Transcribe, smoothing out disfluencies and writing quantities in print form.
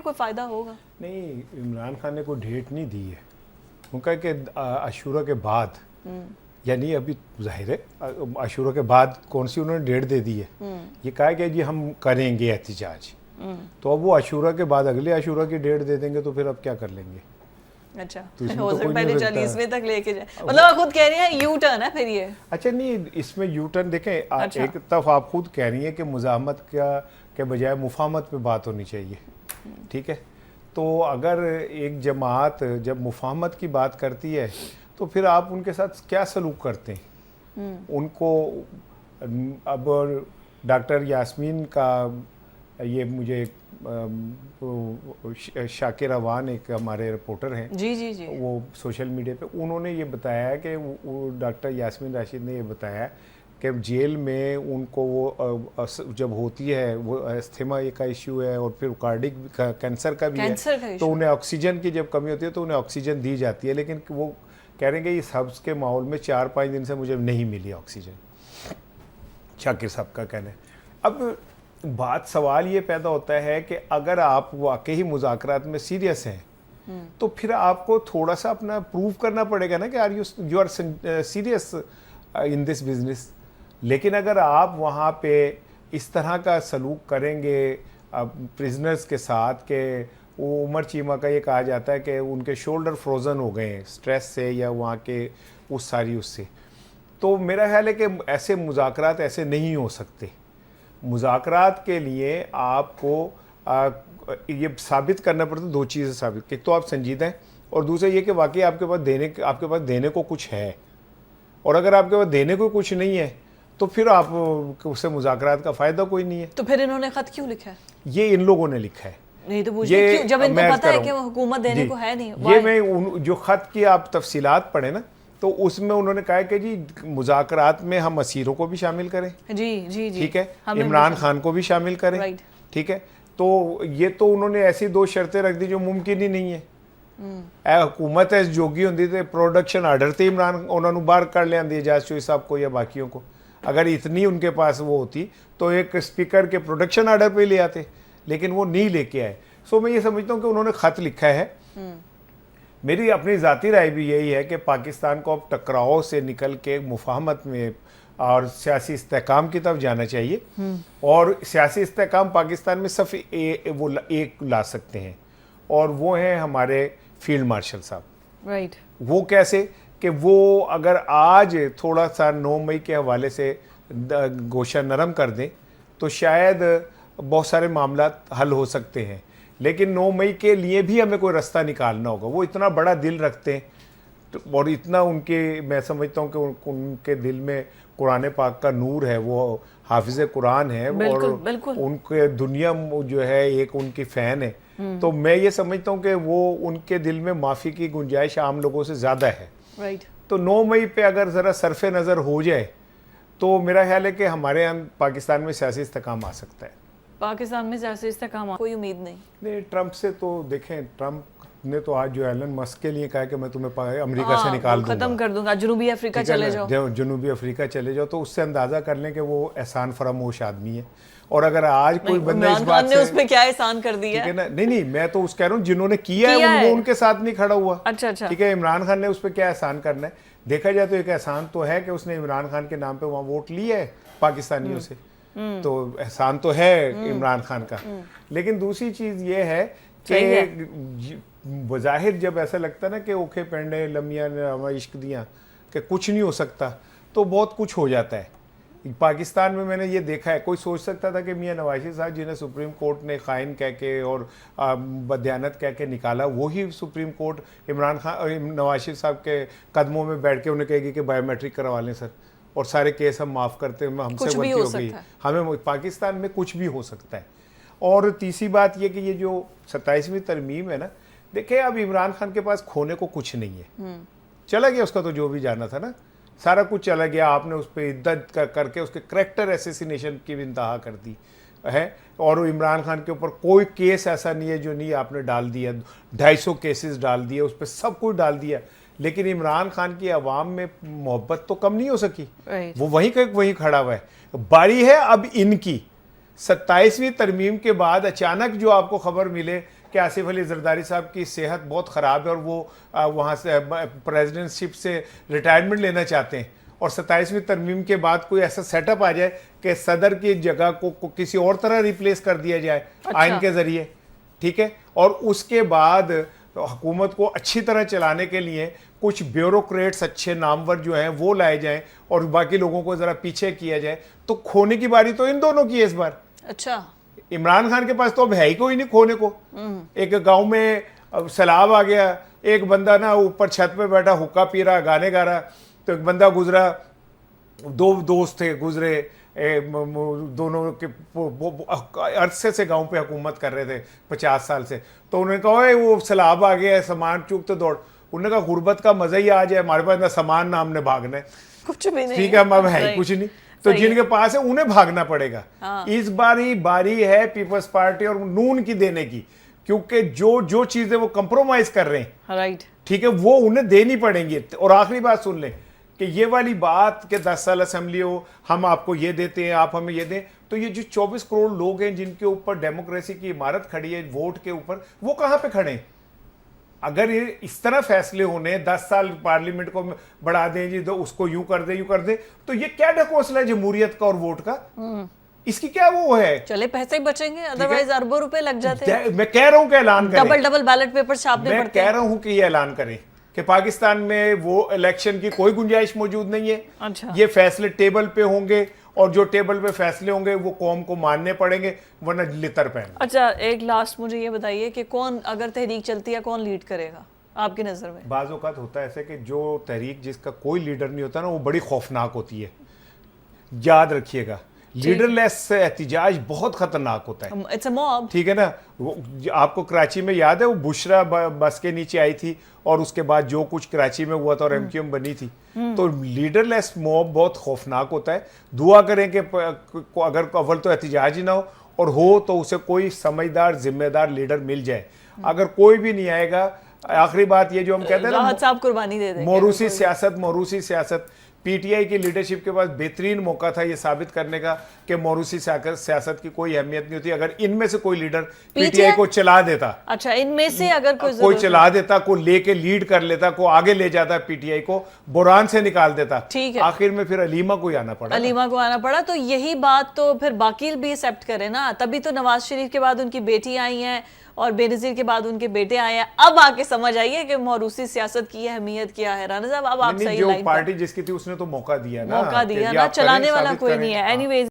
کوئی فائدہ ہوگا؟ نہیں، عمران خان نے کوئی ڈیٹ نہیں دی ہے. ان کا کہ عاشورہ کے بعد، یعنی ابھی ظاہر ہے عاشورہ کے بعد کون سی انہوں نے ڈیٹ دے دی ہے. یہ کہا کہ جی ہم کریں گے احتجاج، تو اب وہ عاشورہ کے بعد اگلے عاشورہ کی ڈیٹ دے دیں گے تو پھر اب کیا کر لیں گے. اچھا، ہو سکتا ہے پہلے 40ویں تک لے کے جائے. مطلب آپ خود کہہ رہی ہیں یو ٹرن ہے پھر یہ. اچھا نہیں، اس میں یو ٹرن دیکھیں، ایک طرف آپ خود کہہ رہی ہیں کہ مزاحمت کے بجائے مفاہمت پہ بات ہونی چاہیے. ٹھیک ہے، تو اگر ایک جماعت جب مفاہمت کی بات کرتی ہے تو پھر آپ ان کے ساتھ کیا سلوک کرتے ہیں؟ ان کو اب ڈاکٹر یاسمین کا یہ مجھے شاکر اوان ایک ہمارے رپورٹر ہیں، جی وہ سوشل میڈیا پہ انہوں نے یہ بتایا کہ ڈاکٹر یاسمین راشد نے یہ بتایا کہ جیل میں ان کو وہ جب ہوتی ہے وہ استھما کا ایشو ہے اور پھر کارڈک کینسر کا بھی ہے، تو انہیں آکسیجن کی جب کمی ہوتی ہے تو انہیں آکسیجن دی جاتی ہے، لیکن وہ کہہ رہے ہیں کہ اس حبس کے ماحول میں 4-5 دن سے مجھے نہیں ملی آکسیجن. شاکر صاحب کا کہنا ہے. اب بات سوال یہ پیدا ہوتا ہے کہ اگر آپ واقعی مذاکرات میں سیریس ہیں تو پھر آپ کو تھوڑا سا اپنا پروو کرنا پڑے گا نا کہ you are serious in this business. لیکن اگر آپ وہاں پہ اس طرح کا سلوک کریں گے پرزنرز کے ساتھ کہ وہ عمر چیمہ کا یہ کہا جاتا ہے کہ ان کے شولڈر فروزن ہو گئے ہیں سٹریس سے یا وہاں کے اس سے، تو میرا خیال ہے کہ ایسے مذاکرات ایسے نہیں ہو سکتے. مذاکرات کے لیے آپ کو یہ ثابت کرنا پڑتا ہے، 2 چیزیں ثابت، ایک تو آپ سنجیدہ ہیں اور دوسرا یہ کہ واقعی آپ کے پاس دینے کو کچھ ہے. اور اگر آپ کے پاس دینے کو کچھ نہیں ہے تو پھر آپ اس سے مذاکرات کا فائدہ کوئی نہیں ہے. تو پھر انہوں نے خط کیوں لکھا ہے؟ یہ ان لوگوں نے لکھا ہے. نہیں تو پوچھیں جب ان کو پتہ ہے کہ وہ حکومت دینے کو ہے نہیں. یہ میں جو خط کی آپ تفصیلات پڑھیں نا تو اس میں انہوں نے کہا کہ جی مذاکرات میں ہم اسیروں کو بھی شامل کریں. جی ٹھیک ہے، عمران خان کو بھی شامل کریں. ٹھیک ہے، تو یہ تو انہوں نے ایسی 2 شرطیں رکھ دی جو ممکن ہی نہیں ہے. اے حکومت ہے جوگی ہوندی تے پروڈکشن آرڈر تے عمران انہوں نے باہر کر لے آندی اجاز چوئی صاحب کو یا باقیوں کو. اگر اتنی ان کے پاس وہ ہوتی تو ایک اسپیکر کے پروڈکشن آرڈر پہ لے آتے، لیکن وہ نہیں لے کے آئے. سو میں یہ سمجھتا ہوں کہ انہوں نے خط لکھا ہے. میری اپنی ذاتی رائے بھی یہی ہے کہ پاکستان کو اب ٹکراؤ سے نکل کے مفاہمت میں اور سیاسی استحکام کی طرف جانا چاہیے. اور سیاسی استحکام پاکستان میں صرف وہ ایک لا سکتے ہیں اور وہ ہیں ہمارے فیلڈ مارشل صاحب. وہ کیسے کہ وہ اگر آج تھوڑا سا 9 مئی کے حوالے سے گوشہ نرم کر دیں تو شاید بہت سارے معاملات حل ہو سکتے ہیں. لیکن 9 مئی کے لیے بھی ہمیں کوئی راستہ نکالنا ہوگا. وہ اتنا بڑا دل رکھتے ہیں اور اتنا ان کے، میں سمجھتا ہوں کہ ان کے دل میں قرآن پاک کا نور ہے، وہ حافظ قرآن ہے اور ان کے دنیا جو ہے ایک ان کی فین ہے. تو میں یہ سمجھتا ہوں کہ وہ ان کے دل میں معافی کی گنجائش عام لوگوں سے زیادہ ہے. تو 9 مئی پہ اگر ذرا صرف نظر ہو جائے تو میرا خیال ہے کہ ہمارے یہاں پاکستان میں سیاسی استحکام آ سکتا ہے. پاکستان میں سیاسی استحکام کوئی امید نہیں. ٹرمپ سے تو دیکھیں، ٹرمپ نے تو آج جو ایلن مسک کے لیے کہا کہ میں تمہیں امریکہ سے نکال دوں گا، ختم کر دوں گا، جنوبی افریقہ چلے جاؤ. جنوبی افریقہ چلے جاؤ. تو اس سے اندازہ کر لیں کہ وہ احسان فراموش آدمی ہے. اور اگر آج کوئی بندہ اس بات سے، اس پہ کیا احسان کر دیا ہے؟ نہیں میں تو اس کہہ رہا ہوں جنہوں نے کیا ہے وہ ان کے ساتھ نہیں کھڑا ہوا. اچھا ٹھیک ہے، عمران خان نے اس پہ کیا احسان کرنا ہے؟ دیکھا جائے تو ایک احسان تو ہے کہ اس نے عمران خان کے نام پہ وہاں ووٹ لیا ہے پاکستانیوں سے، تو احسان تو ہے عمران خان کا. لیکن دوسری چیز یہ ہے کہ بظاہر جب ایسا لگتا ہے نا کہ اوکھے پینڈے لمیاں نے عشق دیاں کہ کچھ نہیں ہو سکتا، تو بہت کچھ ہو جاتا ہے. پاکستان میں نے یہ دیکھا ہے، کوئی سوچ سکتا تھا کہ میاں نواز شریف صاحب جنہیں سپریم کورٹ نے خائن کہہ کے اور بدیانت کہہ کے نکالا، وہی سپریم کورٹ عمران خان نواز شریف صاحب کے قدموں میں بیٹھ کے انہیں کہے گی کہ بایو میٹرک کروا لیں سر، اور سارے کیس ہم معاف کرتے ہیں، ہم سے غلطی ہو گئی. ہمیں پاکستان میں کچھ بھی ہو سکتا ہے. اور تیسری بات یہ کہ یہ جو 27ویں ترمیم ہے نا، دیکھیں اب عمران خان کے پاس کھونے کو کچھ نہیں ہے. چلا گیا اس کا تو جو بھی جانا تھا نا، سارا کچھ چلا گیا. آپ نے اس پہ عدت کر کے اس کے کریکٹر ایسیسینیشن کی بھی انتہا کر دی ہے. اور عمران خان کے اوپر کوئی کیس ایسا نہیں ہے جو نہیں آپ نے ڈال دیا. 250 کیسز ڈال دیے اس پہ، سب کچھ ڈال دیا. لیکن عمران خان کی عوام میں محبت تو کم نہیں ہو سکی. وہ وہیں کھڑا ہوا ہے. باری ہے اب ان کی 27ویں ترمیم کے بعد اچانک جو آپ کو خبر ملے کہ آصف علی زرداری صاحب کی صحت بہت خراب ہے اور وہ وہاں سے پریزیڈنٹ شپ سے ریٹائرمنٹ لینا چاہتے ہیں، اور 27ویں ترمیم کے بعد کوئی ایسا سیٹ اپ آ جائے کہ صدر کی جگہ کو کسی اور طرح ریپلیس کر دیا جائے آئین کے ذریعے، ٹھیک ہے، اور اس کے بعد حکومت کو اچھی طرح چلانے کے لیے کچھ بیوروکریٹس اچھے نامور جو ہیں وہ لائے جائیں اور باقی لوگوں کو ذرا پیچھے کیا جائے، تو کھونے کی باری تو ان دونوں کی ہے اس بار۔ اچھا، عمران خان کے پاس تو اب ہے ہی کوئی نہیں کھونے کو۔ ایک گاؤں میں سیلاب آ گیا، ایک بندہ نا اوپر چھت پہ بیٹھا حقہ پی رہا، گانے گا رہا، تو ایک بندہ گزرا، دو دوست تھے گزرے، دونوں کے عرصے سے گاؤں پہ حکومت کر رہے تھے 50 سال سے، تو انہوں نے کہا وہ سیلاب آ گیا ہے، سامان چوکتے دوڑ، انہوں نے کہا غربت کا مزہ ہی آ جائے، ہمارے پاس نہ سامان نہ ہم نے بھاگنا ہے، کچھ بھی نہیں، ٹھیک ہے، ہم اب ہے ہی کچھ نہیں، تو جن کے پاس ہے انہیں بھاگنا پڑے گا۔ اس باری ہے پیپلز پارٹی اور نون کی دینے کی، کیونکہ جو چیزیں وہ کمپرومائز کر رہے ہیں، ٹھیک ہے، وہ انہیں دینی پڑیں گی۔ اور آخری بات سن لیں کہ یہ والی بات کہ 10 سال اسمبلی ہو، ہم آپ کو یہ دیتے ہیں، آپ ہمیں یہ دیں، تو یہ جو 24 کروڑ لوگ ہیں جن کے اوپر ڈیموکریسی کی عمارت کھڑی ہے ووٹ کے اوپر، وہ کہاں پہ کھڑے ہیں؟ اگر یہ اس طرح فیصلے ہونے 10 سال پارلیمنٹ کو بڑھا دیں جی، تو اس کو یوں کر دیں، تو یہ کیا ڈھکوسلا ہے جمہوریت کا اور ووٹ کا؟ اس کی کیا وہ ہے؟ چلے پیسے بچیں گے، ادروائز اربوں روپے لگ جاتے ہیں۔ میں کہہ رہا ہوں کہ اعلان کریں، ڈبل بیلٹ پیپر چھاپنے پڑتے ہیں۔ میں کہہ رہا ہوں کہ یہ اعلان کریں کہ پاکستان میں وہ الیکشن کی کوئی گنجائش موجود نہیں ہے، یہ فیصلے ٹیبل پہ ہوں گے، اور جو ٹیبل پہ فیصلے ہوں گے وہ قوم کو ماننے پڑیں گے، ورنہ لتر پہن۔ اچھا، ایک لاسٹ مجھے یہ بتائیے کہ کون، اگر تحریک چلتی ہے، کون لیڈ کرے گا آپ کی نظر میں؟ بعض اوقات ہوتا ہے ایسے کہ جو تحریک جس کا کوئی لیڈر نہیں ہوتا نا، وہ بڑی خوفناک ہوتی ہے، یاد رکھیے گا، لیڈر لیس احتجاج بہت خطرناک ہوتا ہے، اٹس اے موب، ٹھیک ہے نا۔ آپ کو کراچی میں یاد ہے وہ بشرا بس کے نیچے آئی تھی، اور اس کے بعد جو کچھ کراچی میں ہوا تھا اور ایم کیو ایم بنی تھی، تو لیڈر لیس موب بہت خوفناک ہوتا ہے۔ دعا کریں کہ اگر اول تو احتجاج ہی نہ ہو تو اسے کوئی سمجھدار ذمہ دار لیڈر مل جائے۔ اگر کوئی بھی نہیں آئے گا، آخری بات یہ جو ہم کہتے ہیں نا، راحت صاحب قربانی دے دیں، موروثی سیاست، پی ٹی آئی کی لیڈرشپ کے پاس بہترین موقع تھا یہ ثابت کرنے کا کہ موروثی سیاست کی کوئی اہمیت نہیں ہوتی۔ اگر ان میں سے کوئی لیڈر پی ٹی آئی کو چلا دیتا، اچھا ان میں سے اگر کوئی چلا دیتا، کوئی لے کے لیڈ کر لیتا، کوئی آگے لے جاتا پی ٹی آئی کو، بحران سے نکال دیتا، آخر میں پھر علیمہ کو آنا پڑا۔ تو یہی بات تو پھر باقی بھی ایکسیپٹ کرے نا، تبھی تو نواز شریف کے بعد ان کی بیٹی آئی ہیں اور بے نظیر کے بعد ان کے بیٹے آئے ہیں، اب آ کے سمجھ آئیے کہ موروثی سیاست کی اہمیت کیا ہے۔ رانا صاحب اب آپ صحیح جو پارٹی جس کی تھی اس نے تو موقع دیا نا، چلانے والا کوئی نہیں ہے۔ اینی ویز